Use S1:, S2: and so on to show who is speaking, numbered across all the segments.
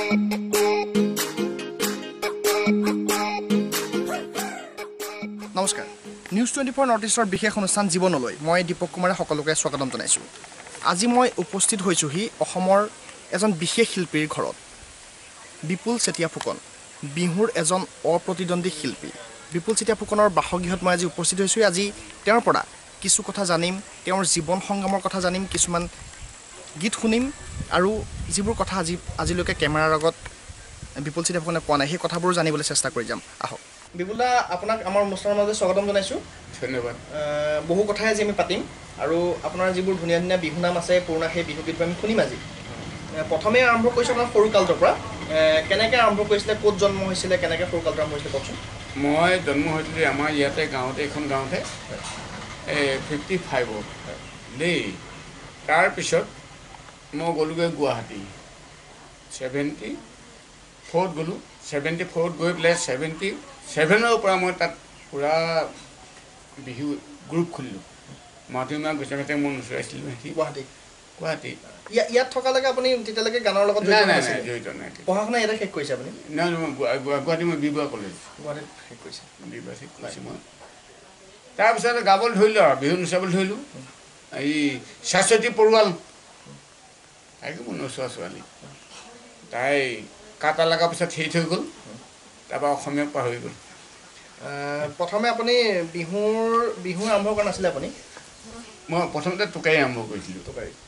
S1: নমস্কাৰ news 24 north ইষ্টৰ বিশেষ অনুষ্ঠান জীৱনলৈ মই দীপক কুমাৰে সকলোকে স্বাগতম জনাইছো আজি মই উপস্থিত হৈছোহি অসমৰ এজন বিশেষ শিল্পীৰ ঘৰত বিপুল চেতিয়া ফুকন বিহুৰ এজন অপ্ৰতিদ্বন্দ্বী শিল্পী বিপুল চেতিয়া ফুকনৰ বাসগৃহত মই আজি উপস্থিত হৈছো আজি তেওঁৰ পৰা কিছু কথা জানিম তেওঁৰ জীৱন সংগ্ৰামৰ কথা জানিম কিছুমান গীত শুনিম আৰু যিবোৰ কথা আজিলৈকে কেমেৰাৰ আগত বিপুল চেতিয়া ফুকনে কোৱা নাই সেই কথাবোৰ জানিবলৈ চেষ্টা কৰি যাম আহক বিপুলা আপোনাক আমাৰ অনুষ্ঠানৰ মাজত স্বাগতম জনাইছো
S2: ধন্যবাদ
S1: বহু কথাই আজি আমি পাতিম আৰু আপোনাৰ যিবোৰ ধুনীয়া ধুনীয়া বিহু নাম আছে পুৰণা সেই বিহু গীত আমি শুনিম আজি প্ৰথমে আৰম্ভ কৰিছো আপোনাৰ সৰু কালটোৰ পৰা কেনেকৈ আৰম্ভ কৰিছিলে ক'ত জন্ম হৈছিলে কেনেকৈ সৰু কালটো আৰম্ভ হৈছিলে কওকচোন
S2: মই জন্ম হৈছিলোঁ আমাৰ ইয়াতে গাঁৱতে এখন গাঁৱতে 55 দেই তাৰপিছত মই গ'লোগৈ গুৱাহাটী 74 গ'লোঁ 74 গৈ পেলাই 77ৰ পৰা মই তাত পূৰা বিহু গ্ৰুপ খুলিলোঁ মাধুৰীমা গোস্বামীতে মই নচুৱাইছিলোঁ গুৱাহাটী
S1: ইয়াত থকালৈকে আপুনি তেতিয়ালৈকে গানৰ লগত
S2: জড়িত নাই
S1: পঢ়া শুনা ইয়াতে শেষ কৰিছে আপুনি
S2: নাই গুৱাহাটী মই বিবৰুৱা কলেজ
S1: গুৱাহাটীত শেষ কৰিছে
S2: বিবৰুৱা শেষ কৰিছোঁ মই তাৰপিছত গাবলৈ ধৰিলোঁ আৰু বিহু নচাবলৈ ধৰিলোঁ এই শাশ্বতী পৰুৱাল তাইকো মোৰ নচোৱা ছোৱালী তাই কাটা লগাৰ পিছত সেই থৈ গ'ল তাৰপৰা অসমীয়াক পাহৰি গ'ল
S1: প্ৰথমে আপুনি বিহু আৰম্ভ কৰা নাছিলে আপুনি
S2: মই প্ৰথমতে টোকাৰী আৰম্ভ কৰিছিলোঁ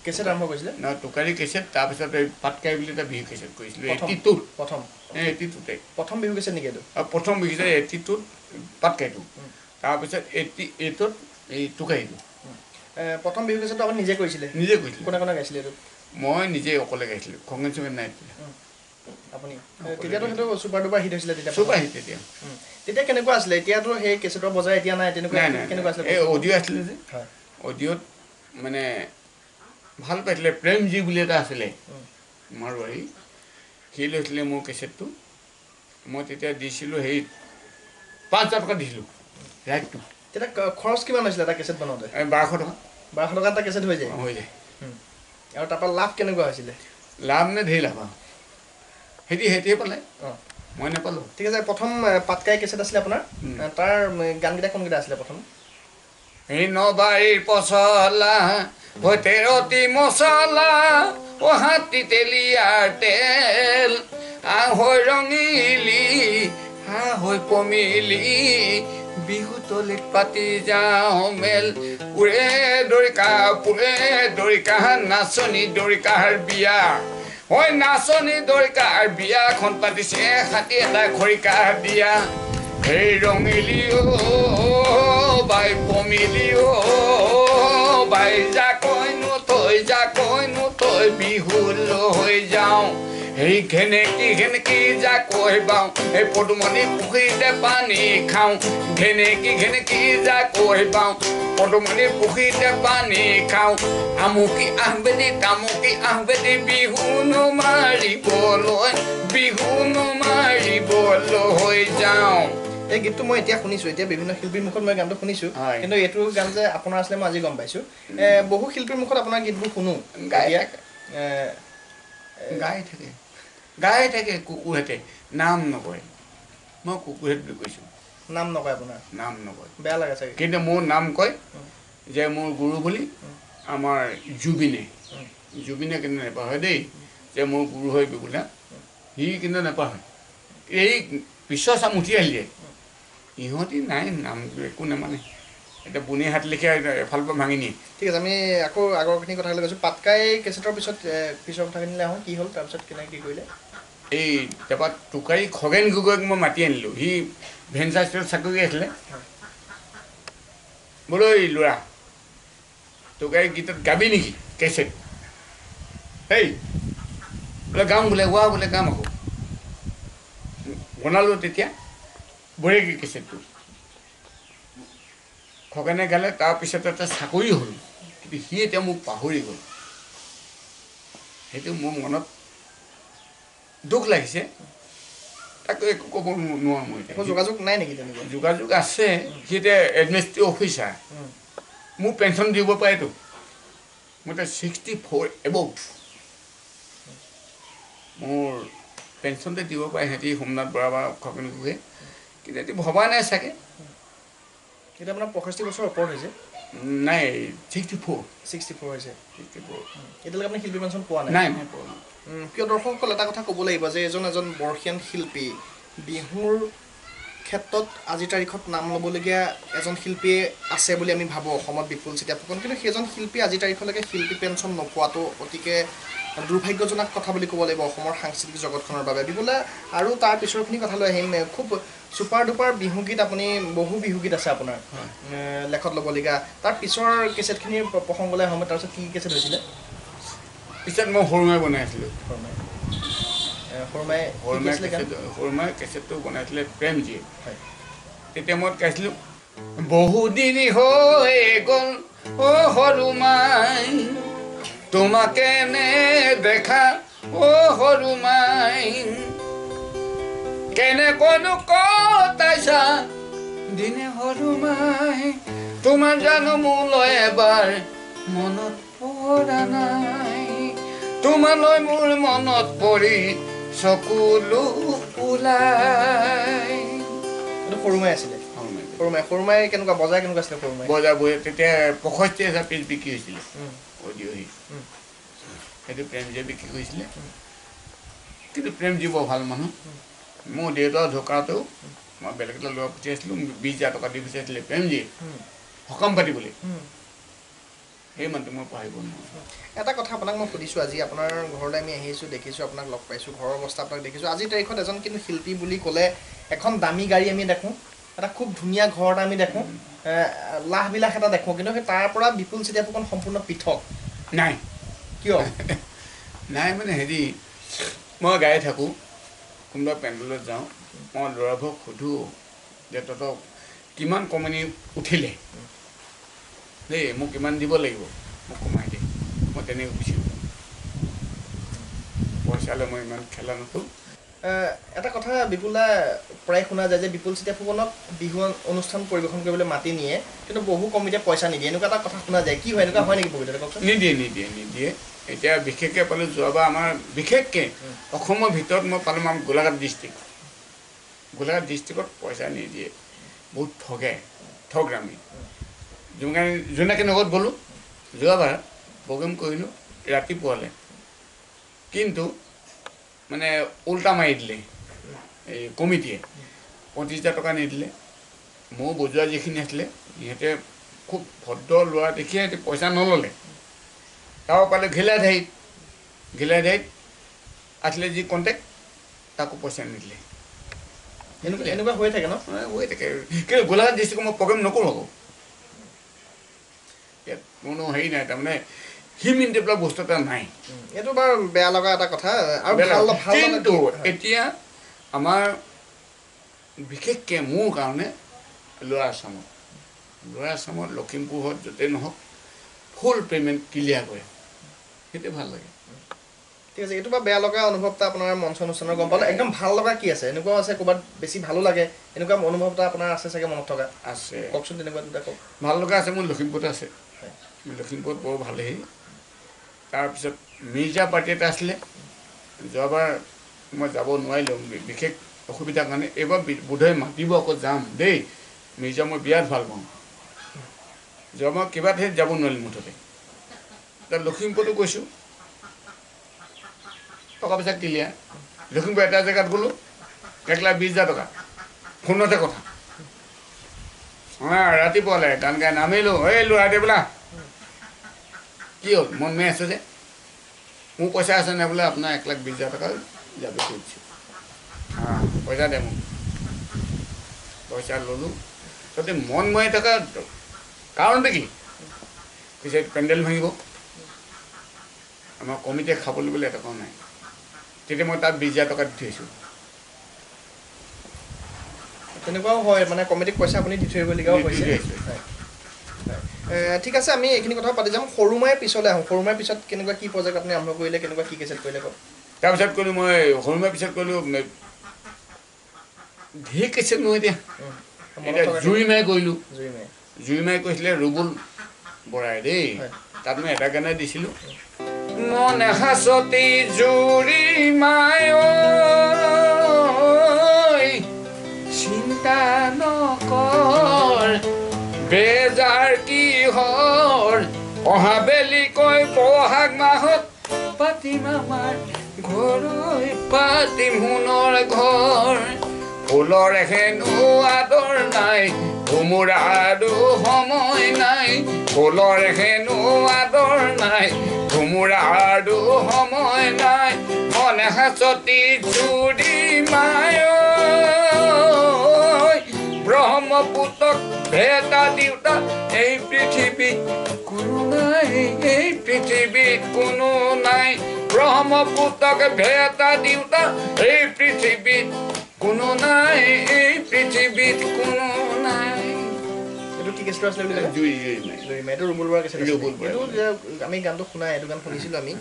S1: কেছেট আৰম্ভ কৰিছিলে
S2: নহয় টোকাৰী কেছেট তাৰপিছত এই পাটকাৰী বুলি এটা বিহু কেছেট কৰিছিলোঁ 82তে
S1: প্ৰথম বিহু কেছেট নেকি এইটো
S2: প্ৰথম বিহু কেছেট 82ত পাটকাৰীটো তাৰপিছত 88ত এই টোকাৰীটো
S1: প্ৰথম বিহু কেছেটটো আপুনি নিজে কৰিছিলে কোনে কোনে গাইছিলে এইটো
S2: মই নিজে অকলে গাইছিলোঁ খগেন চুঙেন নাই
S1: আপুনি তেতিয়াতো সেইটো চুপাৰ ডুপাৰ হিট হৈছিলে
S2: চুপাৰ হিট
S1: তেতিয়া কেনেকুৱা আছিলে এতিয়াতো সেই কেছেটৰ বজাই এতিয়া নাই তেনেকুৱা কেনেকুৱা আছিলে
S2: এই অডিঅ' আছিলে যে অডিঅ'ত মানে ভাল পাইছিলে প্ৰেমজী বুলি এটা আছিলে মাৰোৱাৰী সি লৈছিলে মোৰ কেছেটটো মই তেতিয়া দিছিলোঁ সেই 5,000 টকা দিছিলোঁ ৰাইটটো
S1: তেতিয়া খৰচ কিমান হৈছিলে এটা কেছেট বনাওঁতে 1200 টকা এটা কেছেট হৈ যায় আৰু তাৰপৰা লাভ কেনেকুৱা হৈছিলে
S2: লাভ নে ধেৰ লাভ আৰু সেইটোৱে পালে মই নাপালোঁ
S1: ঠিক আছে প্ৰথম পাটকাৰী কেছেট আছিলে আপোনাৰ তাৰ গানকেইটা কোনকেইটা আছিলে প্ৰথম
S2: এই নবাৰীৰ পচলা সৈতে অতি মচলা অ হাতী তেলিয়াৰ তেল আহৈ ৰঙিলি আহৈ পমিলি বিহু তলিত পাতি যাওঁ মেল পুৰে দৰিকা নাচনী দৰিকাৰ বিয়া ঐ নাচনী দৰিকাৰ বিয়াখন পাতিছে হাতী এটা খৰিকাৰ বিয়া সেই ৰঙিলি বাই পমিলি বাই যাকৈ নথৈ বিহু লৈ যাওঁ সেই ঘেনেকি যাকৈ বাওঁ সেই পদুমণি পুখুৰীতে পানী খাওঁ ঘেনেকি যাকৈ বাওঁ পদুমণি পুখুৰীতে পানী খাওঁ আমুকি আহবেদি তামুকি আহবেদি বিহু নমাৰিবলৈ যাওঁ
S1: এই গীতটো মই এতিয়া শুনিছোঁ এতিয়া বিভিন্ন শিল্পীৰ মুখত মই গানটো শুনিছোঁ কিন্তু এইটো গান যে আপোনাৰ আছিলে মই আজি গম পাইছোঁ বহু শিল্পীৰ মুখত আপোনাৰ গীতবোৰ শুনো
S2: গাই থাকে কুকুৰহেঁতে নাম নকৰে মই কুকুৰহেঁত বুলি কৈছোঁ
S1: নাম নকয় আপোনাৰ
S2: নাম নকয়
S1: বেয়া লাগে চাগে
S2: কিন্তু মোৰ নাম কয় যে মোৰ গুৰু বুলি আমাৰ জুবিনে কিন্তু নেপাহৰে দেই যে মোৰ গুৰু হয় বিপুলা সি কিন্তু নেপাহৰে এই পিছৰ চাম উঠি আহিলে ইহঁতি নাই নাম একো নামানে এতিয়া বুনি হাত লিখে এফালৰ পৰা ভাঙি নিয়ে
S1: ঠিক আছে আমি আকৌ আগৰখিনি কথালৈ গৈছোঁ পাটকাই কেছেটৰ পিছৰ কথাখিনিলৈ আহোঁ কি হ'ল তাৰপিছত কেনেকৈ কি কৰিলে
S2: এই তাৰপৰা টোকাৰী খগেন গগৈক মই মাতি আনিলোঁ সি ভেঞ্চাৰ ষ্টেটত চাকৰি আছিলে বোলো এই ল'ৰা টোকাৰী গীতত গাবি নেকি কেছেট হেই বোলে গাম বোলে গাম আকৌ বনালোঁ তেতিয়া বৰেগী কেছেটটো খগেনে গালে তাৰপিছত এটা চাকৰি হ'ল কিন্তু সি এতিয়া মোক পাহৰি গ'ল সেইটো মোৰ মনত দুখ লাগিছে তাক একো ক'ব নোৱাৰোঁ মই
S1: যোগাযোগ নাই নেকি তেনেকুৱা
S2: যোগাযোগ আছে সি এতিয়া এডমিনিষ্ট্ৰেটিভ অফিচাৰ মোক পেঞ্চন দিব পাৰেতো মই এতিয়া 64 এবভ মোৰ পেঞ্চনতে দিব পাৰে সিহঁতি সোমনাথ বৰা বা খগেন গগৈয়ে কিন্তু এইটো ভবা নাই চাগে
S1: এতিয়া আপোনাৰ 65 বছৰ ওপৰত হৈছে
S2: নাই 64
S1: হৈছে
S2: 64
S1: এতিয়ালৈকে আপুনি শিল্পী পেঞ্চন পোৱা নাই
S2: নাই নাই পোৱা
S1: প্ৰিয় দৰ্শকসকল এটা কথা ক'ব লাগিব যে এজন বৰ্ষীয়ান শিল্পী বিহুৰ ক্ষেত্ৰত আজিৰ তাৰিখত নাম ল'বলগীয়া এজন শিল্পী আছে বুলি আমি ভাবোঁ অসমত বিপুল চেতিয়া ফুকন কিন্তু সেইজন শিল্পী আজিৰ তাৰিখলৈকে শিল্পী পেঞ্চন নোপোৱাটো অতিকে দুৰ্ভাগ্যজনক কথা বুলি ক'ব লাগিব অসমৰ সাংস্কৃতিক জগতখনৰ বাবে বিপুলে আৰু তাৰ পিছৰখিনি কথালৈ আহিম খুব ছুপাৰ ডুপাৰ বিহুগীত আপুনি বহু বিহুগীত আছে আপোনাৰ লেখত ল'বলগীয়া তাৰ পিছৰ কেছেটখিনিৰ প্ৰসংগলৈ আহোঁ তাৰপিছত কি কেছেট হৈছিলে
S2: পিছত মই সৰুমাই বনাইছিলোঁ সৰুমাই কেছেটটো বনাইছিলে প্ৰেমজীয়ে তেতিয়া মই গাইছিলোঁ বহুদিন হৈ গ'ল অ' সৰুমাই তোমাকে নে দেখা অ' সৰুমাই কেনেকৈনো কটাইছা দিনে সৰুমাই তোমাৰ জানো মোলৈ এবাৰ মনত পৰা নাই তোমালৈ মোৰ মনত পৰি চকুলো ওলাই
S1: সৰুমাই আছিলে সৰুমাই কেনেকুৱা বজাৰ কেনেকুৱা আছিলে সৰুমাই
S2: বজাৰ বহি তেতিয়া 65,000 পিচ বিক্ৰী হৈছিলে অডিঅ'হি সেইটো প্ৰেমজীয়ে বিক্ৰী কৰিছিলে কিন্তু প্ৰেমজী বৰ ভাল মানুহ মোৰ দেউতাৰ ঢুকাওঁতেও মই বেলেগ এটা ল'ৰা পঠিয়াইছিলোঁ 20,000 টকা দি পঠিয়াইছিলে প্ৰেমজীয়ে সকাম পাতিবলৈ সেই মানুহটো মই পাহৰিব নোৱাৰোঁ
S1: এটা কথা আপোনাক মই সুধিছোঁ আজি আপোনাৰ ঘৰলৈ আমি আহিছোঁ দেখিছোঁ আপোনাক লগ পাইছোঁ ঘৰৰ অৱস্থা আপোনাক দেখিছোঁ আজিৰ তাৰিখত এজন কিন্তু শিল্পী বুলি ক'লে এখন দামী গাড়ী আমি দেখোঁ এটা খুব ধুনীয়া ঘৰ এটা আমি দেখোঁ লাহবিলাক এটা দেখোঁ কিন্তু সেই তাৰ পৰা বিপুল চেতিয়া ফুকন সম্পূৰ্ণ পৃথক
S2: নাই
S1: কিয়
S2: নাই মানে হেৰি মই গাই থাকোঁ কোনোবা পেণ্ডেলত যাওঁ মই ল'ৰাবোৰক সোধোঁ যে তহঁতক কিমান কমনি উঠিলে দেই মোক কিমান দিব লাগিব মোক কমাই দিয়ে মই তেনেকৈ গুচি যাওঁ পইচালৈ মই ইমান খেলা নকৰোঁ
S1: এটা কথা বিপুলা প্ৰায় শুনা যায় যে বিপুল চেতিয়া ফুকনক বিহু অনুষ্ঠান পৰিৱেশন কৰিবলৈ মাতি নিয়ে কিন্তু বহু কমিটিয়ে পইচা নিদিয়ে এনেকুৱা এটা কথা শুনা যায় কি হয় এনেকুৱা হয় নেকি প্ৰকৃততে কওকচোন
S2: নিদিয়ে এতিয়া বিশেষকৈ পালোঁ যোৱাবাৰ আমাৰ বিশেষকৈ অসমৰ ভিতৰত মই পালোঁ আমাৰ গোলাঘাট ডিষ্ট্ৰিক্টত পইচা নিদিয়ে বহুত ঠগামী জোনাকী নগৰত গ'লোঁ যোৱাবাৰ প্ৰগ্ৰেম কৰিলোঁ ৰাতিপুৱালৈ কিন্তু মানে উল্টা মাৰি দিলে এই কমিটিয়ে 35,000 টকা নিদিলে মোৰ বজোৱা যিখিনি আছিলে সিহঁতে খুব ভদ্ৰ ল'ৰা দেখিয়ে সিহঁতে পইচা নল'লে তাৰ পালে ঘিলাধাৰীত আছিলে যি কণ্টেক্ট তাকো পইচা নিদিলে
S1: এনেকুৱা হৈ থাকে ন
S2: হৈ থাকে কিন্তু গোলাঘাট ডিষ্ট্ৰিক্টত মই প্ৰগ্ৰেম নকৰোঁ আকৌ ইয়াত কোনো হেৰি নাই তাৰমানে হিমিন ডেভেলপ বস্তু এটা নাই
S1: এইটো বাৰু বেয়া লগা এটা কথা আৰু
S2: কিন্তু এতিয়া আমাৰ বিশেষকৈ মোৰ কাৰণে ল'ৰা আছামত লখিমপুৰত য'তেই নহওক ফুল পে'মেণ্ট ক্লিয়াৰ কৰে সেইটো ভাল লাগে
S1: ঠিক আছে এইটো বাৰু বেয়া লগা অনুভৱ এটা আপোনাৰ মঞ্চ অনুষ্ঠানৰ গম পালে একদম ভাল লগা কি আছে এনেকুৱাও আছে ক'ৰবাত বেছি ভালো লাগে এনেকুৱা অনুভৱ এটা আপোনাৰ আছে চাগে মনত থকা
S2: আছে
S1: কওকচোন তেনেকুৱা দুটা কওক
S2: ভাল লগা আছে মোৰ লখিমপুৰত আছে লখিমপুৰত বৰ ভালেই তাৰপিছত মিৰ্জা পাৰ্টি এটা আছিলে যোৱাবাৰ মই যাব নোৱাৰিলোঁ বিশেষ অসুবিধাৰ কাৰণে এইবাৰ বোধহয় মাতিব আকৌ যাম দেই মিৰ্জা মই বিৰাট ভাল পাওঁ যোৱাবাৰ কিবা ঠাইত যাব নোৱাৰিলোঁ মুঠতে এতিয়া লখিমপুৰতো গৈছোঁ টকা পইচা ক্লিয়াৰ লখিমপুৰ এটা জেগাত গ'লোঁ 1,20,000 টকা ফোনতে কথা ৰাতিপুৱালৈ গান গাই নামিলোঁ এই ল'ৰা দে বোলা কি হ'ল মন মাৰি আছে যে মোৰ পইচা আছে নে বোলে আপোনাৰ 1,20,000 টকা যাব কৰিছোঁ পইচা দে মোক পইচা ল'লোঁ তাতে মন মাৰি থকা কাৰণটো কি পিছে পেণ্ডেল ভাঙিব আমাৰ কমিটিয়ে খাবলৈ বোলে এটকাও নাই তেতিয়া মই তাত 20,000 টকা দি থৈছোঁ
S1: তেনেকুৱাও হয় মানে কমিটিক পইচা আপুনি দি থৈ আহিবলগীয়াও হৈছে ঠিক আছে আমি এইখিনি কথা পাতি যাম সৰুমাইৰ পিছলৈ আহোঁ সৰুমাইৰ পিছত কেনেকুৱা কি প্ৰজেক্ট আপুনি আৰম্ভ কৰিলে কেনেকুৱা কি কেছেট কৰিলে কওক
S2: তাৰপিছত কৰিলোঁ মই সৰুমাইৰ পিছত কৰিলোঁ ঢেৰ কেছেট নহয় এতিয়া জুৰিমাই কৰিলোঁ জুৰিমাই কৈছিলে ৰুবুল বৰাই দেই তাত মই এটা গানে দিছিলোঁ মনে হাচতি জুৰিমাই পাতিম আমাৰ ঘৰৈ পাতিম সোণৰ ঘৰ ফুলৰ হেনো আদৰ নাই ধুমুৰাৰো সময় নাই ফুলৰ হেনো আদৰ নাই ধুমুৰাৰো সময় নাই মনে হাচতি চুৰি মায় ব্ৰহ্মপুত্ৰক ভেটা দিওঁতা এই পৃথিৱীত কোনো নাই এই পৃথিৱীত কোনো নাই ব্ৰহ্মপুত্ৰক ভেটা দিওঁতা এই পৃথিৱীত কোনো নাই এই পৃথিৱীত কোনো নাই
S1: এইটো কি কেছটো আছিলে বুলি
S2: জুই জুই
S1: এইটো ৰুবুল বৰাৰ কেছটো
S2: ৰুবুল বৰা।
S1: এইটো যে আমি গানটো শুনাই এইটো গান শুনিছিলোঁ আমি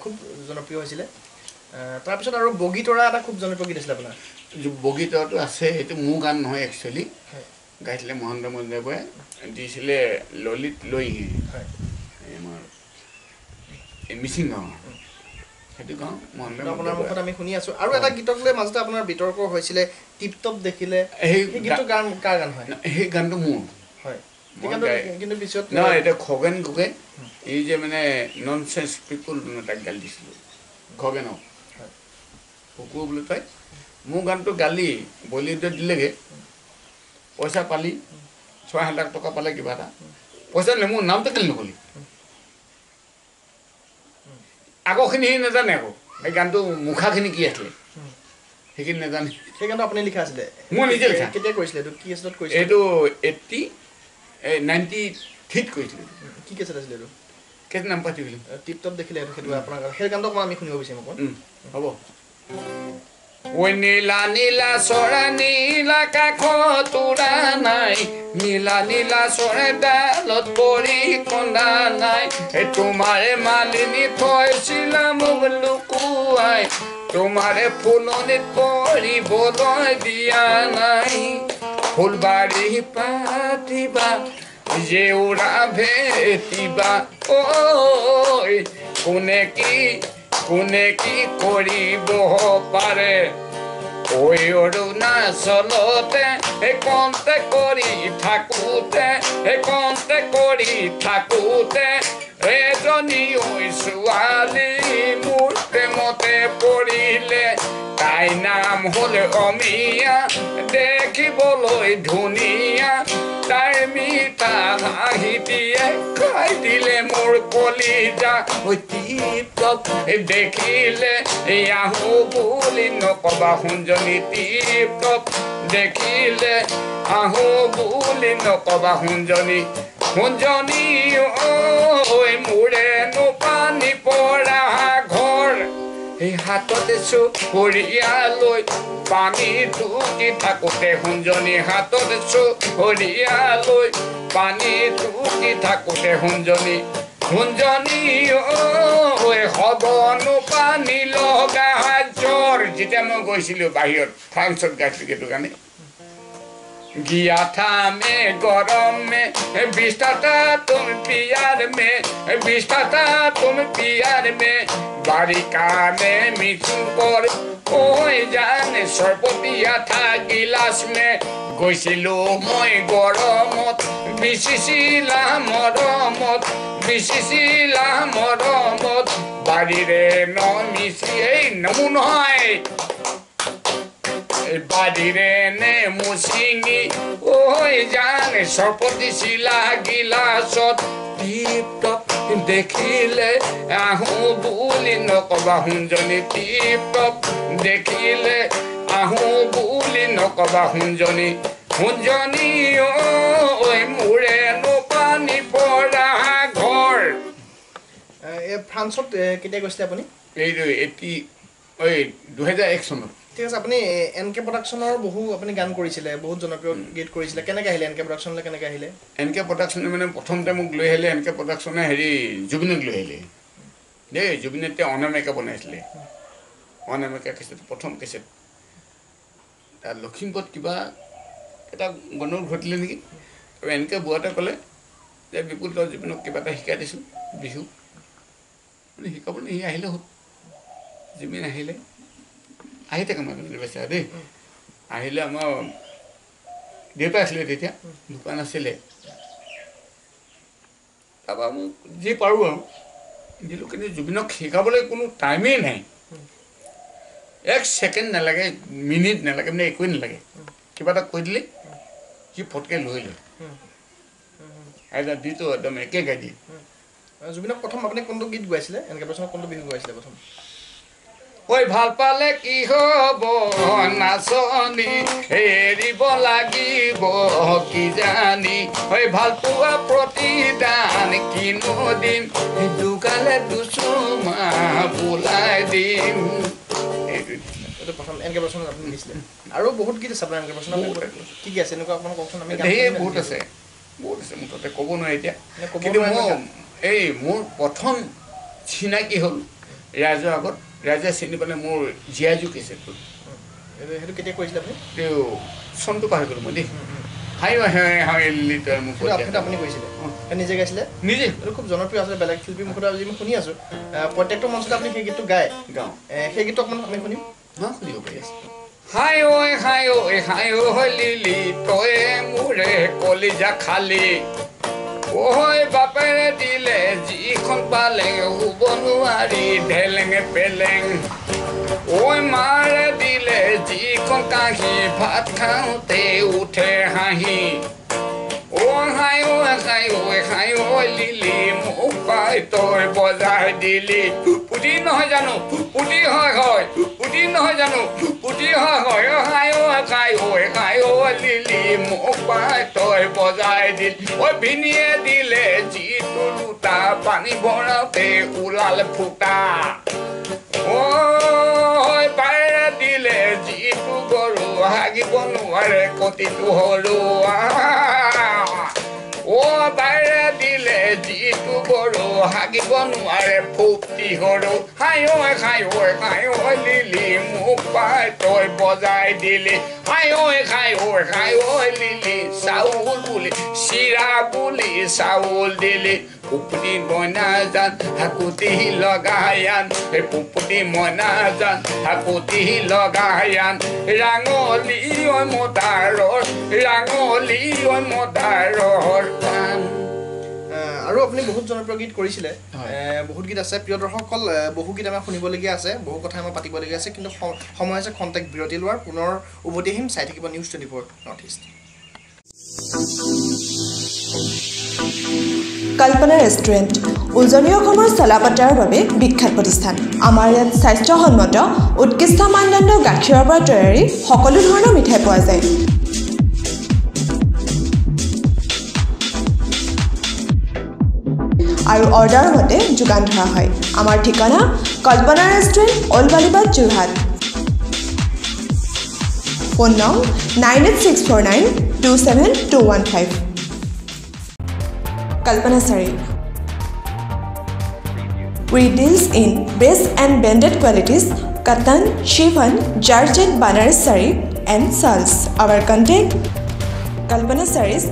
S1: খুব জনপ্ৰিয় হৈছিলে তাৰপিছত আৰু বগীতৰা এটা খুব জনপ্ৰিয় গীত আছিলে আপোনাৰ
S2: বগীতৰাটো আছে সেইটো মোৰ গান নহয় একচুৱেলি গাইছিলে মহন্ত মন্দিৰ বৰাই দিছিলে ললিত লৈ আমাৰ মিচিং গাঁৱৰ সেইটো গাঁও মহন্ত
S1: আপোনাৰ মুখত আমি শুনি আছোঁ আৰু এটা গীতক লৈ মাজতে আপোনাৰ বিতৰ্ক হৈছিলে টিপ টপ দেখিলে
S2: সেই
S1: গীতটো গান কাৰ গান হয়
S2: সেই গানটো মোৰ
S1: হয় কিন্তু পিছত
S2: নহয় এতিয়া খগেন গগৈ এই যে মানে নন চেন্স পিপুল তাক গালি দিছিলোঁ খগেনক কুকুৰ বুলি কয় মোৰ গানটো গালি বলিউডত দিলেগৈ পইচা পালি 6,000 টকা পালে কিবা এটা পইচা দিলে মোৰ নামটো কেলৈ নকলি আগৰখিনি নাজানে আকৌ এই গানটো মুখাখিনি কি আছিলে সেইখিনি নাজানে
S1: সেই গানটো আপুনি লিখা আছিলে
S2: মই নিজে লিখা
S1: কেতিয়া কৰিছিলে এইটো কি আছিলে কৰিছিলে
S2: এইটো 93 কৰিছিলোঁ
S1: কি কেছত আছিলে এইটো
S2: কেছ নাম পাতিছিলোঁ
S1: টিপ টপ দেখিলে সেইটো আপোনাৰ সেই গানটো অকণমান আমি শুনিব বিচাৰিম অকণ
S2: হ'ব ঐ নীলা নীলা চৰা নীলা কাষ তোৰা নাই নীলা নীলা চৰে ডালত পৰি কন্দা নাই তোমাৰে মালিনী থৈছিলা মোক লুকুৱাই তোমাৰে ফুলনিত পৰিবলৈ দিয়া নাই ফুলবাৰী পাতিবা জেউৰা ভেটিবা ঐ কোনে কি কৰিব পাৰে ঐ অৰুণাচলতে কণ্টে কৰি থাকোঁতে এজনী ছোৱালী মোৰ প্ৰেমতে পৰিলে তাই নাম হ'ল অমিয়া দেখিবলৈ ধুনীয়া তাইৰ মিঠা হাঁহিটিয়ে খাই দিলে মোৰ কলিজা টিপ টপ দেখিলে আহো বুলি নকবা শুনজনী টিপ টপ দেখিলে আহো বুলি নকবা শুনজনী ঐ মোৰেনো পানী পৰা ঘৰ এই হাততে চুৰিয়ালৈ পানী টুকি থাকোঁতে শুনজনী হাততে চুৰিয়ালৈ পানী টুকি থাকোঁতে শুনজনী ঐ সদনো পানী লগা জ্বৰ যেতিয়া মই গৈছিলোঁ বাহিৰত ফ্ৰান্সত গাইছিলোঁ সেইটো কাৰণে गिया था मैं गरम में बिस्ता था तुम प्यार में बिस्ता था तुम प्यार में बारिका में मिठू कर ओए जाने सरपतिया था गिलास में গৈছিলোঁ মই গৰমত বিচিছিলা মৰমত বাৰীৰে নমিছি এই নমু নহয় বাড়িরে নে মুচিঙি ওই জানে সরপতি শিলা গিলাসত টিপ টপ দেখিলে আহো বুলি নকবা শুনজনী টিপ টপ দেখিলে আহো বুলি নকবা শুনজনী ঐ মোৰেনো পানী পৰা ঘৰ
S1: ফ্ৰান্সত কেতিয়া গৈছিলে আপুনি
S2: এই 2001 চনত
S1: ঠিক আছে আপুনি এন কে প্ৰডাকশ্যনৰ বহু আপুনি গান কৰিছিলে বহুত জনপ্ৰিয় গীত কৰিছিলে কেনেকৈ আহিলে এন কে প্ৰডাকশ্যনলৈ কেনেকৈ আহিলে
S2: এন কে প্ৰডাকশ্যনে মানে প্ৰথমতে মোক লৈ আহিলে এন কে প্ৰডাকশ্যনে জুবিনক লৈ আহিলে দেই জুবিনে এতিয়া অনামিকা বনাইছিলে অনামিকা কেছেট প্ৰথম কেছেট তাত লখিমপুৰত কিবা এটা গণ্ডগোল ঘটিলে নেকি আৰু এন কে বুঢ়াতে ক'লে যে বিপুল তই জুবিনক কিবা এটা শিকাই দিছোঁ বিহু মানে শিকাবলৈ সি আহিলে হ'ল জুবিন আহিলে আহি থাকে মানুহ বেচা দেই আহিলে আমাৰ দেউতা আছিলে তেতিয়া দোকান আছিলে তাৰপৰা মোক যি পাৰোঁ আৰু দিলোঁ কিন্তু জুবিনক শিকাবলৈ কোনো টাইমেই নাই 1 ছেকেণ্ড নালাগে মিনিট নালাগে মানে একোৱেই নালাগে কিবা এটা কৈ দিলে সি ফটকৈ লৈ লয় আইতা দিটো একদম একে গাই দিয়ে
S1: জুবিনক প্ৰথম আপুনি কোনটো গীত গাইছিলে এনেকৈ প্ৰশ্ন কোনটো বিহু গাইছিলে প্ৰথম
S2: ঐ ভাল পালে কি হ'ব নাচনি এৰিব লাগিব কি জানি ঐ ভাল পোৱা প্ৰতিদান কিনো দিম দুকালে দুচুমা বোলাই দিম
S1: এইটো প্ৰথম এনেকৈ প্ৰশ্ন আপুনি দিছিলে আৰু বহুত গীত আছে আপোনাৰ এনেকৈ প্ৰশ্ন কি কি আছে এনেকুৱা আপোনাক কওকচোন আমি
S2: বহুত আছে মুঠতে ক'ব নোৱাৰি এতিয়া কিন্তু এই মোৰ প্ৰথম চিনাকি হ'ল ৰাইজৰ আগত ৰাইজে চিনি পালে মোৰ জীয়াজু কেছেটটো
S1: সেইটো কেতিয়া কৰিছিলে আপুনি
S2: তেওঁ চনটো পাহৰি গ'লোঁ মই দেই হাই হাই তই মোক
S1: আপুনি কৰিছিলে নিজে গাইছিলে
S2: নিজে
S1: এইটো খুব জনপ্ৰিয় আছিলে বেলেগ শিল্পীৰ মুখত আজি মই শুনি আছোঁ প্ৰত্যেকটো মঞ্চতে আপুনি সেই গীতটো গায় সেই গীতটো অকণমান আমি শুনিম
S2: শুনিব পাৰি আছে হাই ঐ লিলি তই মোৰে কলিজা খালি ঐ বাপেৰে দিলে যিখন পালেং শুব নোৱাৰি ঢেলেঙে পেলেং ঐ মাৰে দিলে যিখন কাঁহী ভাত খাওঁতে উঠে হাঁহি খাই ঐ লিলি মোক পাই তই বজাই দিলি পুতি নহয় জানো পুতি হয় পুতি নহয় জানো পুতি হয় খাই ঐ লিলি মোক পাই তই বজাই দিলি ঐ ভিনিয়ে দিলে যিটো লোটা পানী ভৰাওঁতে ওলাল ফুটা ঐ বাৰে দিলে যিটো গৰু হাগিব নোৱাৰে কতিটো সৰু বাৰে দিলে যিটো গৰু হাগিব নোৱাৰে ফুটি সৰু খাই ঐ লিলি মোক পাই তই বজাই দিলি খাই ঐ লিলি চাউল বুলি চিৰা বুলি চাউল দিলি পুপুতি মইনা জান হাকুতি লগাই আন পুপুতি মইনা জান হাকুতি লগাই আন ৰাঙলী ঐ মদাৰৰ পান
S1: আৰু আপুনি বহুত জনপ্ৰিয় গীত কৰিছিলে বহুত গীত আছে প্ৰিয় দৰ্শকসকল বহু গীত আমাৰ শুনিবলগীয়া আছে বহু কথা আমাৰ পাতিবলগীয়া আছে কিন্তু সময় আছে খন্তেক বিৰতি লোৱাৰ পুনৰ উভতি আহিম চাই থাকিব নিউজ 24 নৰ্থ ইষ্ট
S3: কল্পনা ৰেষ্টুৰেণ্ট উজনি অসমৰ চলাপতাৰ বাবে বিখ্যাত প্ৰতিষ্ঠান আমাৰ ইয়াত স্বাস্থ্যসন্মত উৎকৃষ্ট মানদণ্ডৰ গাখীৰৰ পৰা তৈয়াৰী সকলো ধৰণৰ মিঠাই পোৱা যায় আৰু অৰ্ডাৰ মতে যোগান ধৰা হয় আমাৰ ঠিকনা কল্পনা ৰেষ্টুৰেণ্ট অল্ড বালিবাদ যোৰহাট ফোন নং 9864927215 Kalpana Sari. We deals in best and blended qualities, cotton, chiffon, georgette, Banaras sari, and shawls. Our contact: Kalpana Saris,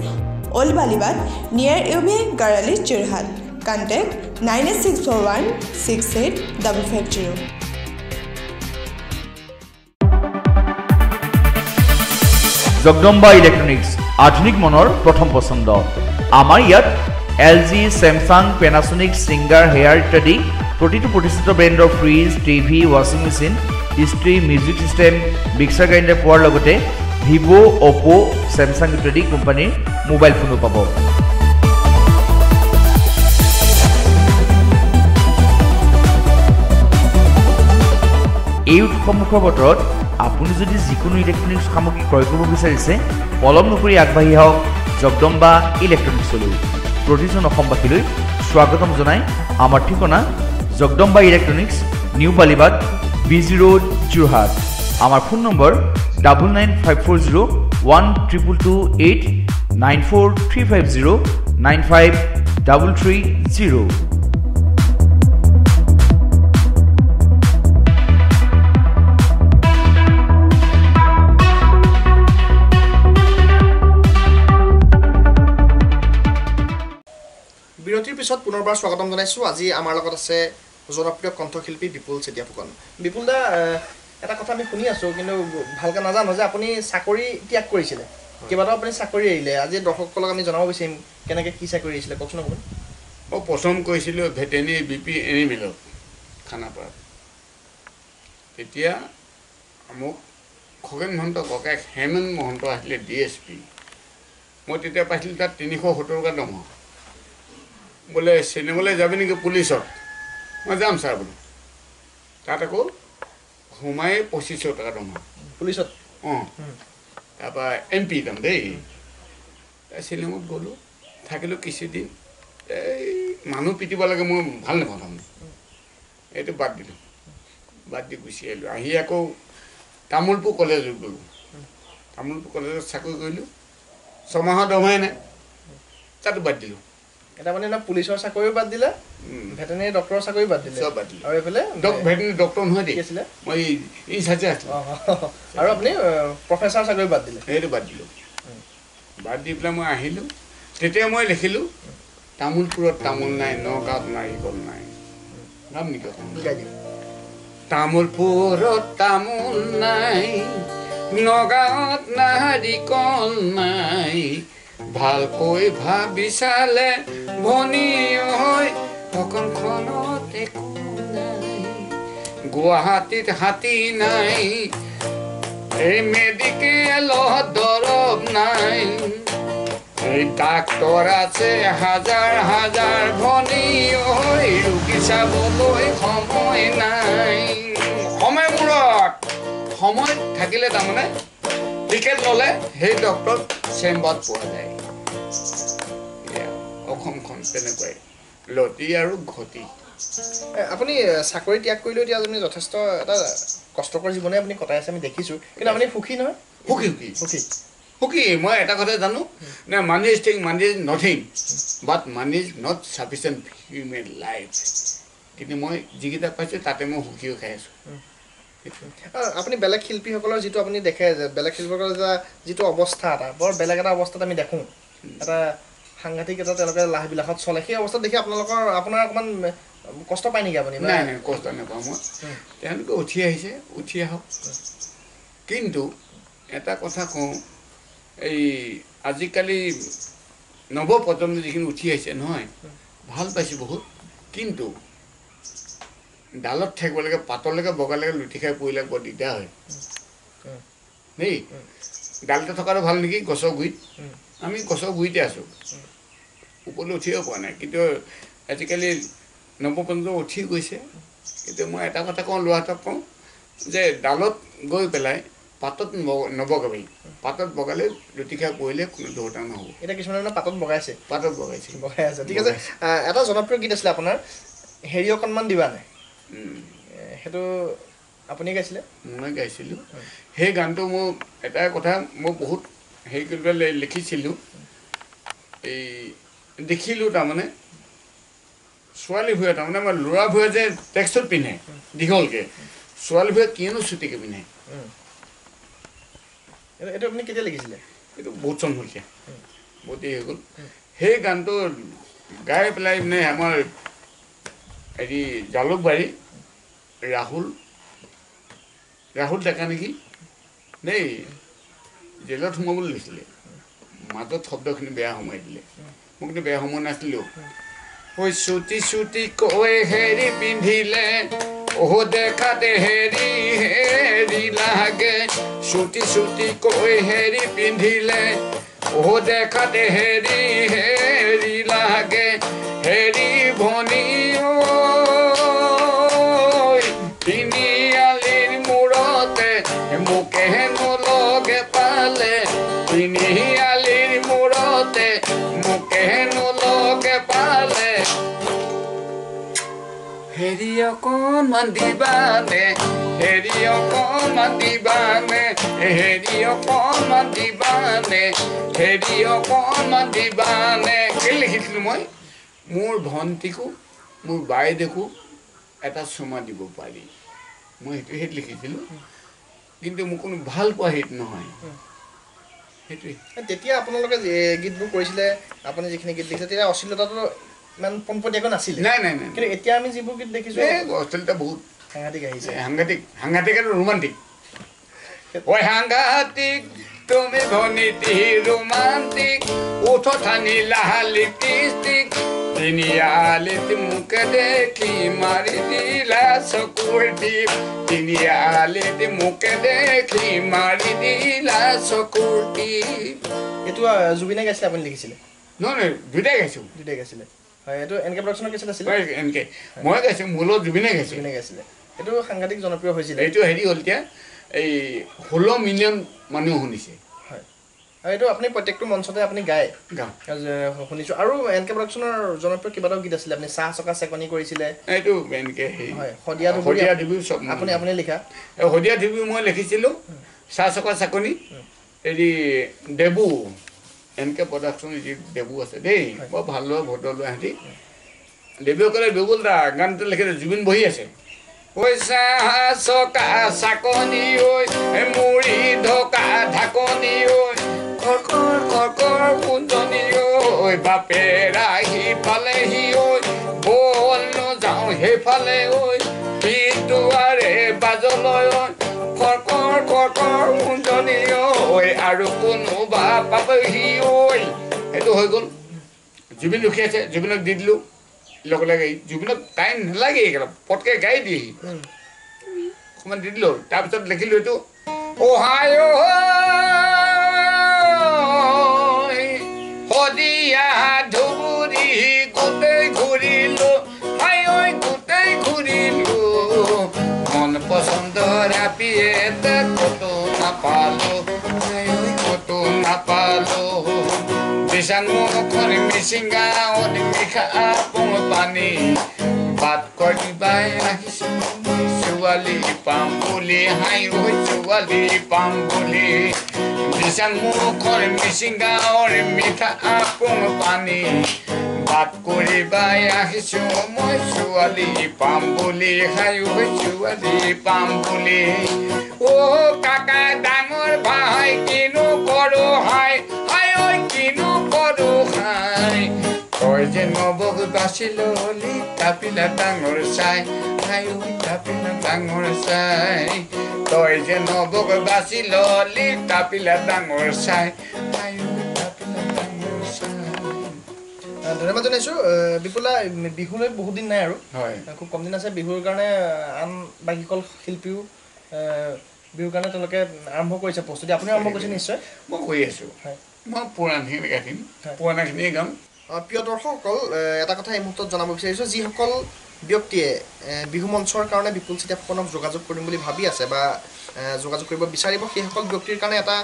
S3: Old Balibad, near UB Garali, Churhat. Contact 98641 68550.
S4: Jagadamba electronics আধুনিক মনৰ প্ৰথম পছন্দ আমাৰ ইয়াত LG Samsung Panasonic Singer hair ইত্যাদি প্ৰতিটো প্ৰতিষ্ঠিত ব্ৰেণ্ডৰ ফ্ৰিজ টিভি ৱাশ্বিং মেচিন ইস্ত্ৰি মিউজিক সিস্টেম মিক্সাৰ গ্ৰাইণ্ডাৰ পোৱাৰ লগতে Vivo Oppo Samsung ইত্যাদি কোম্পানীৰ মোবাইল ফোনো পাব এই উৎসৱমুখৰ বতৰত আপুনি যদি যিকোনো ইলেক্ট্ৰনিক্স সামগ্ৰী ক্ৰয় কৰিব বিচাৰিছে পলম নকৰি আগবাঢ়ি আহক জগদম্বা ইলেক্ট্ৰনিক্সলৈ প্ৰতিজন অসমবাসীলৈ স্বাগতম জনাই আমাৰ ঠিকনা Jagadamba electronics new Balibad BG road Jorhat আমাৰ ফোন নম্বৰ 9954012228 94350953330
S1: বিৰতিৰ পিছত পুনৰবাৰ স্বাগতম জনাইছোঁ আজি আমাৰ লগত আছে জনপ্ৰিয় কণ্ঠশিল্পী বিপুল চেতিয়া ফুকন বিপুল দা এটা কথা আমি শুনি আছোঁ কিন্তু ভালকৈ নাজানো যে আপুনি চাকৰি ত্যাগ কৰিছিলে কেইবাটাও আপুনি চাকৰি এৰিলে আজি দৰ্শকসকলক আমি জনাব বিচাৰিম কেনেকৈ কি চাকৰি এৰিছিলে কওকচোন আপুনি
S2: মই প্ৰথম কৈছিলোঁ ভেটেনেৰী BP এনিমেলত খানাপাৰাত তেতিয়া মোক খগেন মহন্ত ককায়েক হেমেন মহন্ত আহিলে DSP মই তেতিয়া পাইছিলোঁ তাত 370 টকা দৰমহা বোলে চিনেমালৈ যাবি নেকি পুলিচত মই যাম ছাৰ বোলো তাত আকৌ সোমাই 2500 টকা দৰমহা
S1: পুলিচত
S2: অঁ তাৰপৰা MP যাম দেই চিনেমাত গ'লোঁ থাকিলোঁ কিছুদিন এই মানুহ পিটিব লাগে মই ভাল নাপাওঁ তাৰমানে এইটো বাদ দিলোঁ বাদ দি গুচি আহিলোঁ আহি আকৌ তামোলপুৰ কলেজত গ'লোঁ তামোলপুৰ কলেজত চাকৰি কৰিলোঁ 6 মাহৰ দৰমহাই নাই তাতো বাদ দিলোঁ
S1: এটা মানে না পুলিচৰ চাকৰিও বাদ দিলে ভেটেনেৰী ডক্টৰৰ চাকৰি বাদ দিলে
S2: চব বাদ দিলোঁ
S1: আৰু এইফালে
S2: ভেটেনেৰী ডক্টৰ নহয় দেই
S1: আছিলে
S2: মই এই চাৰ্জে আছিলোঁ
S1: আৰু আপুনি প্ৰফেচাৰ চাকৰি বাদ দিলে
S2: সেইটো বাদ দিলোঁ বাদ দি পেলাই মই আহিলোঁ তেতিয়া মই লিখিলোঁ তামোলপুৰত তামোল নাই নগাঁৱত নাৰিকল নাই গাম নেকি
S1: গাই দিম
S2: তামোলপুৰত তামোল নাই নগাঁৱত নাৰিকল নাই ভালকৈ ভাবি চালে ভনী হৈ অসমখনত একো নাই গুৱাহাটীত হাতী নাই এই মেডিকেলত দৰৱ নাই এই ডাক্তৰ আছে হাজাৰ হাজাৰ ভনী হৈ ৰোগী চাবলৈ সময় নাই সময় মূৰত সময় থাকিলে তাৰমানে টিকেট ল'লে সেই ডক্টৰ চেম্বাৰত পোৱা যায় অসমখন তেনেকুৱাই লতি আৰু ঘটি
S1: আপুনি চাকৰি ত্যাগ কৰিলেও এতিয়া আপুনি যথেষ্ট এটা কষ্টকৰ জীৱনে আপুনি কটাই আছে আমি দেখিছোঁ কিন্তু আপুনি সুখী নহয়
S2: সুখী সুখী
S1: সুখী
S2: সুখী মই এটা কথা জানো নে money is thing money is nothing but money is not sufficient human life কিন্তু মই যিকেইটা পাইছোঁ তাতে মই সুখী হৈ খাই আছোঁ
S1: আপুনি বেলেগ শিল্পীসকলৰ যিটো আপুনি দেখে যে বেলেগ শিল্পীসকলৰ যিটো অৱস্থা এটা বৰ বেলেগ এটা অৱস্থাত আমি দেখোঁ এটা সাংঘাতিক এটা তেওঁলোকে লাহবিলাসত চলে সেই অৱস্থাত দেখি আপোনাৰ অকণমান কষ্ট পায় নেকি আপুনি
S2: নাই নাই কষ্ট নাপাওঁ মই তেওঁলোকে উঠি আহিছে উঠি আহক কিন্তু এটা কথা কওঁ এই আজিকালি নৱপ্ৰজন্ম যিখিনি উঠি আহিছে নহয় ভাল পাইছোঁ বহুত কিন্তু ডালত থাকিব লাগে পাতলৈকে বগালৈকে লুটি খাই পৰিলে বৰ দিগদাৰ হয় দেই ডালতে থকাটো ভাল নেকি গছৰ গুৰিত আমি গছৰ গুৰিতে আছোঁ ওপৰলৈ উঠিব পৰা নাই কিন্তু আজিকালি নৱপ্ৰজন্ম উঠি গৈছে কিন্তু মই এটা কথা কওঁ ল'ৰাহঁতক কওঁ যে ডালত গৈ পেলাই পাতত নবগাবি পাতত বগালে লুটি খাই পৰিলে কোনো দৌৰতা নহ'ব
S1: এতিয়া কিছুমানে পাতত বগাইছে বগাই আছে ঠিক আছে এটা জনপ্ৰিয় গীত আছিলে আপোনাৰ হেৰি অকণমান দিবানে সেইটো আপুনি গাইছিলে
S2: মই গাইছিলোঁ সেই গানটো মোৰ এটা কথা মই বহুত হেৰি কৰি পেলাই লিখিছিলোঁ এই দেখিলোঁ তাৰমানে ছোৱালীবোৰে তাৰমানে আমাৰ ল'ৰাবোৰে যে টেক্সট পিন্ধে দীঘলকৈ ছোৱালীবোৰে কিয়নো চুটিকৈ পিন্ধে
S1: এইটো আপুনি কেতিয়া লিখিছিলে
S2: এইটো বহুত চন হৈছে বহুত দেৰি হৈ গ'ল সেই গানটো গাই পেলাই মানে আমাৰ হেৰি জালুকবাৰী ৰাহুল ডেকা নেকি দেই জেলত সোমাবলৈ লৈছিলে মাজত শব্দখিনি বেয়া সোমাই দিলে মোক কিন্তু বেয়া সোমোৱা নাছিলোঁ ঐ চুটি চুটি কৈ হেৰি পিন্ধিলে দেখাতে হেৰি হেৰি লাগে চুটি চুটি কৈ হেৰি পিন্ধিলে দেখাতে হেৰি হেৰি লাগে হেৰি ভনী তিনিআলিৰ মূৰতে মোকে নলগে পালে তিনিআলিৰ মূৰতে মোকে নলগে পালে হেৰি অকণমান দিবানে হেৰি অকণমান দিবানে হেৰি অকণমান দিবানে হেৰি অকণমান দিবানে কি লিখিছিলোঁ মই মোৰ ভণ্টিকো মোৰ বাইদেউকো এটা চুমা দিব পাৰি মই সেইটো লিখিছিলোঁ কিন্তু মোক কোনো ভাল পোৱা হেৰিত নহয় সেইটোৱে
S1: তেতিয়া আপোনালোকে গীতবোৰ কৰিছিলে আপুনি যিখিনি গীত লিখিছে তেতিয়া অশ্লীলতাটো ইমান পোনপটীয়াকৈ নাছিলে
S2: নাই নাই নাই
S1: কিন্তু এতিয়া আমি যিবোৰ গীত দেখিছোঁ
S2: অশ্লীলতা বহুত
S1: সাংঘাতিক আহিছে
S2: সাংঘাতিক আৰু ৰোমান্টিক ঐ সাংঘাতিক তুমি ভনীতি ৰোমান্টিক উঠ ঠানি লাহা লিপষ্টিক তিনিআলিত মোকে দেখি মাৰি দিলা চকুৰ টিপ তিনিআলিত মোকে দেখি মাৰি দিলা চকুৰ টিপ
S1: এইটো জুবিনে গাইছিলে আপুনি লিখিছিলে
S2: নহয় দুটাই গাইছোঁ
S1: হয় এইটো এনকে প্ৰডাকশ্যনৰ কেছেট আছিলে
S2: এনেকৈ মই গাইছোঁ মূলত জুবিনে গাইছোঁ
S1: এইটো সাংঘাতিক জনপ্ৰিয় হৈছিলে
S2: এইটো হেৰি হ'ল এতিয়া এই 16 মিলিয়ন মানুহ শুনিছে
S1: হয় আৰু এইটো আপুনি প্ৰত্যেকটো মঞ্চতে আপুনি গায় শুনিছোঁ আৰু এনকে প্ৰডাকশ্যনৰ জনপ্ৰিয় কেইবাটাও গীত আছিলে আপুনি চাহ চকা চেকনি কৰিছিলে
S2: এইটো এনেকৈ
S1: হয় শদিয়া
S2: ঢুবি চব
S1: আপুনি লিখা
S2: শদিয়া ঢুবি মই লিখিছিলোঁ চাহ চকা চাকনি হেৰি দেবু এনেকৈ প্ৰডাকশ্যনৰ যি দেবু আছে দেই বৰ ভাল লয় ভদ্ৰ লয় সিহঁতি দেবুৱে ক'লে বিপুল দা গানটো লিখিলে জুবিন বহি আছে ঐ চাহ চকা চাকনি ঐ মুড়ি ঢকা ঢাকনি ঐ কৰ্কৰ কৰ্কৰ কুঞ্জনি ঐ বাপেৰা সিফালেহি ঐ বল নযাওঁ সেইফালে ঐ পিতুৱাৰে বাজলৈ ঐ কৰ্কৰ কৰ্কৰ কুঞ্জনি ঐ আৰু কোনোবা পাবহি ঐ সেইটো হৈ গ'ল জুবিন ৰখি আছে জুবিনক দি দিলোঁ লগে লগে জুবিনক টাইম নালাগে পটকৈ গাই দিয়েহি অকণমান দি দিলোঁ তাৰপিছত লিখিলোঁ এইটো অহাই শদিয়া ধুবুৰী গোটেই ঘূৰিলোঁ হাই ঐ গোটেই ঘূৰিলোঁ মন পচন্দৰ আপীয়ে ক'তো নাপালোঁ ক'তো নাপালোঁ বিশাল মুখৰ মিচিঙা মিশা পং পানী বাট কৰিবাই আহিছোঁ ছোৱালী পাম বুলি হাই ঐ ছোৱালী পাম বুলি বিশাল মুখৰ মিচিঙা মিঠা পং পানী বাট কৰিবাই আহিছোঁ মই ছোৱালী পাম বুলি হাই ঐ ছোৱালী পাম বুলি অ' কাকা ডাঙৰ ভাই কিনো কৰোঁ হাই হাই ঐ কিনো কৰোঁ হাই তই যে নবক বাচি ললি তাপিলা ডাঙৰ চাই হাই ঐ তাপিলা ডাঙৰ চাই তই যে নবক বাচি ললি তাপিলা ডাঙৰ চাই হাই ঐ তাপিলা ডাঙৰ চাই
S1: ধন্যবাদ জনাইছোঁ বিপুলা বিহুলৈ বহুত দিন নাই আৰু
S2: হয়
S1: খুব কম দিন আছে বিহুৰ কাৰণে আন বাকীসকল শিল্পীও বিহুৰ কাৰণে তেওঁলোকে আৰম্ভ কৰিছে প্ৰস্তুতি আপুনি আৰম্ভ কৰিছে নিশ্চয়
S2: মই কৰি আছোঁ মই পুৰাণখিনি গাইম পুৰণাখিনিয়ে গাম
S1: প্ৰিয় দৰ্শকসকল এটা কথা এই মুহূৰ্তত জনাব বিচাৰিছোঁ যিসকল ব্যক্তিয়ে বিহু মঞ্চৰ কাৰণে বিপুল চেতিয়া ফুকনক যোগাযোগ কৰিম বুলি ভাবি আছে বা যোগাযোগ কৰিব বিচাৰিব সেইসকল ব্যক্তিৰ কাৰণে এটা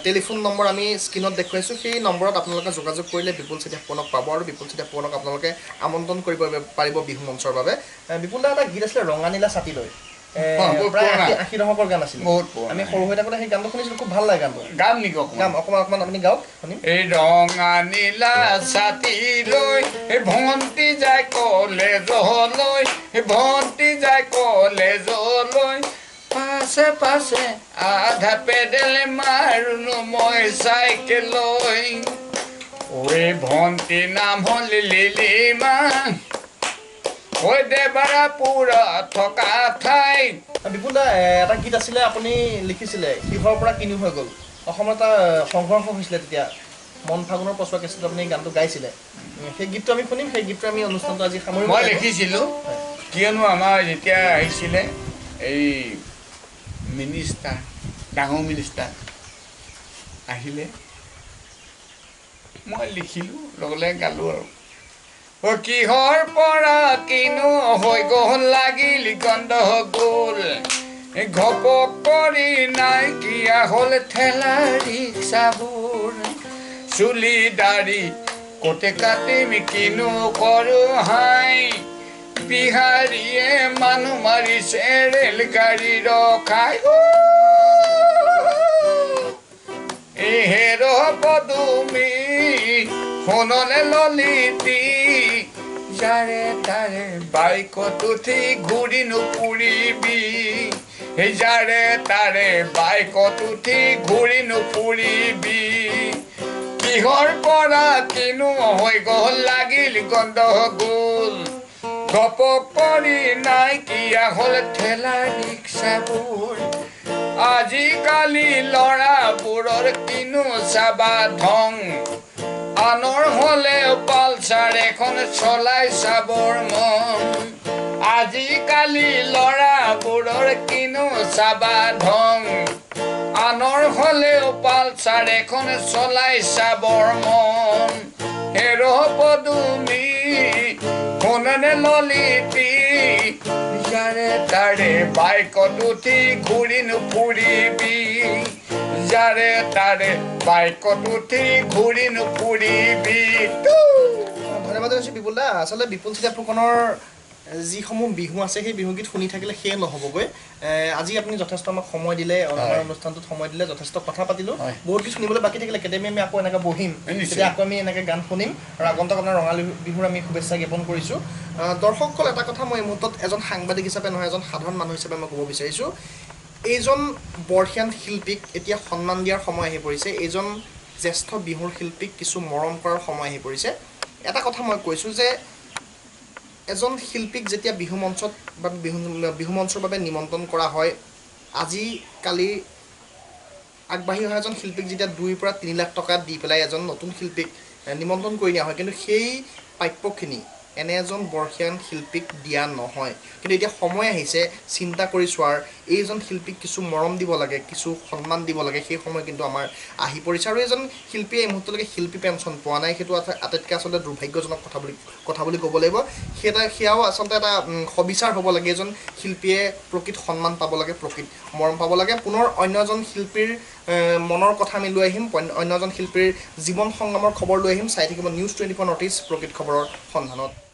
S1: টেলিফোন নম্বৰ আমি স্ক্ৰীণত দেখুৱাইছোঁ সেই নম্বৰত আপোনালোকে যোগাযোগ কৰিলে বিপুল চেতিয়া ফুকনক পাব আৰু বিপুল চেতিয়া ফুকনক আপোনালোকে আমন্ত্ৰণ কৰিব পাৰিব বিহু মঞ্চৰ বাবে বিপুল দা এটা গীত আছিলে ৰঙা নীলা ছাতি লৈ প্ৰায় 80 দশকৰ গান আছিলে আমি সৰু হৈ থাকোঁতে সেই গানটো শুনিছিলোঁ খুব ভাল লাগে গানটো
S2: গাম নেকি
S1: গাম অকণমান আপুনি গাওক শুনিম
S2: এই ৰঙা নীলা ছাতি লৈ ভণ্টি যায় কলেজলৈ ভণ্টি যায় কলেজলৈ পাছে পাছে আধা পেডেল মাৰোঁ মই চাইকেললৈ ঐ ভণ্টি নাম হ'ল লিলিমা ঐ দেবাৰাপুৰা থকা ঠাই
S1: বিপুল দা এটা গীত আছিলে আপুনি লিখিছিলে কিহৰ পৰা কিনি হৈ গ'ল অসমত এটা সংঘৰ্ষ হৈছিলে তেতিয়া মন ফাগুনৰ পচোৱা কেছটো আপুনি গানটো গাইছিলে সেই গীতটো আমি শুনিম সেই গীতটো আমি অনুষ্ঠানটো আজি সামৰিম
S2: মই লিখিছিলোঁ কিয়নো আমাৰ যেতিয়া আহিছিলে এই মিনিষ্টাৰ ডাঙৰ মিনিষ্টাৰ আহিলে মই লিখিলোঁ লগে লগে গালোঁ আৰু কিহৰ পৰা কিনো হৈ গ'ল লাগিল গণ্ডগোল ঘপক কৰি নাইকিয়া হ'ল ঠেলা ৰিক্সাবোৰ চুলি দাড়ি কোটে কাটিম কিনো কৰোঁ হাই বিহাৰীয়ে মানুহ মাৰিছে ৰেলগাড়ী ৰখাই এই হেৰ পদুমী সোণলে ললিতি যাৰে তাৰে বাইকত উঠি ঘূৰি নুফুৰিবি যাৰে তাৰে বাইকত উঠি ঘূৰি নুফুৰিবি কিহৰ পৰা কিনো হৈ গ'ল লাগিল গণ্ডগোল ঘপক কৰি নাইকিয়া হ'ল ঠেলা ৰিক্সাবোৰ আজিকালি ল'ৰাবোৰৰ কিনো চাবা ধং আনৰ হ'লেও পালচাৰ এখন চলাই চাবৰ মন আজিকালি ল'ৰাবোৰৰ কিনো চাবা ঢং আনৰ হ'লেও পালচাৰ এখন চলাই চাবৰ মন হেৰ পদুমী শুননে ললিতি যাৰে তাৰে বাইকত উঠি ঘূৰি নুফুৰিবি যাৰে তাৰে বাইকত উঠি ঘূৰি নুফুৰিবি
S1: ধন্যবাদ জনাইছোঁ বিপুল দা আচলতে বিপুল চিতিয়া ফুকনৰ যিসমূহ বিহু আছে সেই বিহুগীত শুনি থাকিলে সেয়ে নহ'বগৈ আজি আপুনি যথেষ্ট আমাক সময় দিলে আমাৰ অনুষ্ঠানটোত সময় দিলে যথেষ্ট কথা পাতিলোঁ বহুত কিছু শুনিবলৈ বাকী থাকিলে কেতিয়াবা আমি আকৌ এনেকৈ বহিম তেতিয়া আকৌ আমি এনেকৈ গান শুনিম আৰু আগন্তুক আপোনাৰ ৰঙালী বিহুৰ আমি শুভেচ্ছা জ্ঞাপন কৰিছোঁ দৰ্শকসকল এটা কথা মই এই মুহূৰ্তত এজন সাংবাদিক হিচাপে নহয় এজন সাধাৰণ মানুহ হিচাপে মই ক'ব বিচাৰিছোঁ এইজন বৰ্ষীয়ান শিল্পীক এতিয়া সন্মান দিয়াৰ সময় আহি পৰিছে এইজন জ্যেষ্ঠ বিহুৰ শিল্পীক কিছু মৰম কৰাৰ সময় আহি পৰিছে এটা কথা মই কৈছোঁ যে এজন শিল্পীক যেতিয়া বিহু মঞ্চত বা বিহু মঞ্চৰ বাবে নিমন্ত্ৰণ কৰা হয় আজিকালি আগবাঢ়ি অহা এজন শিল্পীক যেতিয়া 2 পৰা 3 লাখ টকা দি পেলাই এজন নতুন শিল্পীক নিমন্ত্ৰণ কৰি নিয়া হয় কিন্তু সেই প্ৰাপ্যখিনি এনে এজন বৰ্ষীয়ান শিল্পীক দিয়া নহয় কিন্তু এতিয়া সময় আহিছে চিন্তা কৰি চোৱাৰ এইজন শিল্পীক কিছু মৰম দিব লাগে কিছু সন্মান দিব লাগে সেই সময় কিন্তু আমাৰ আহি পৰিছে আৰু এজন শিল্পীয়ে এই মুহূৰ্তলৈকে শিল্পী পেঞ্চন পোৱা নাই সেইটো আটাইতকৈ আচলতে দুৰ্ভাগ্যজনক কথা বুলি ক'ব লাগিব সেয়াও আচলতে এটা সবিচাৰ হ'ব লাগে এজন শিল্পীয়ে প্ৰকৃত সন্মান পাব লাগে প্ৰকৃত মৰম পাব লাগে পুনৰ অন্য এজন শিল্পীৰ মনৰ কথা আমি লৈ আহিম অন্য এজন শিল্পীৰ জীৱন সংগ্ৰামৰ খবৰ লৈ আহিম চাই থাকিব নিউজ 24 নৰ্থ ইষ্ট প্ৰকৃত খবৰৰ সন্ধানত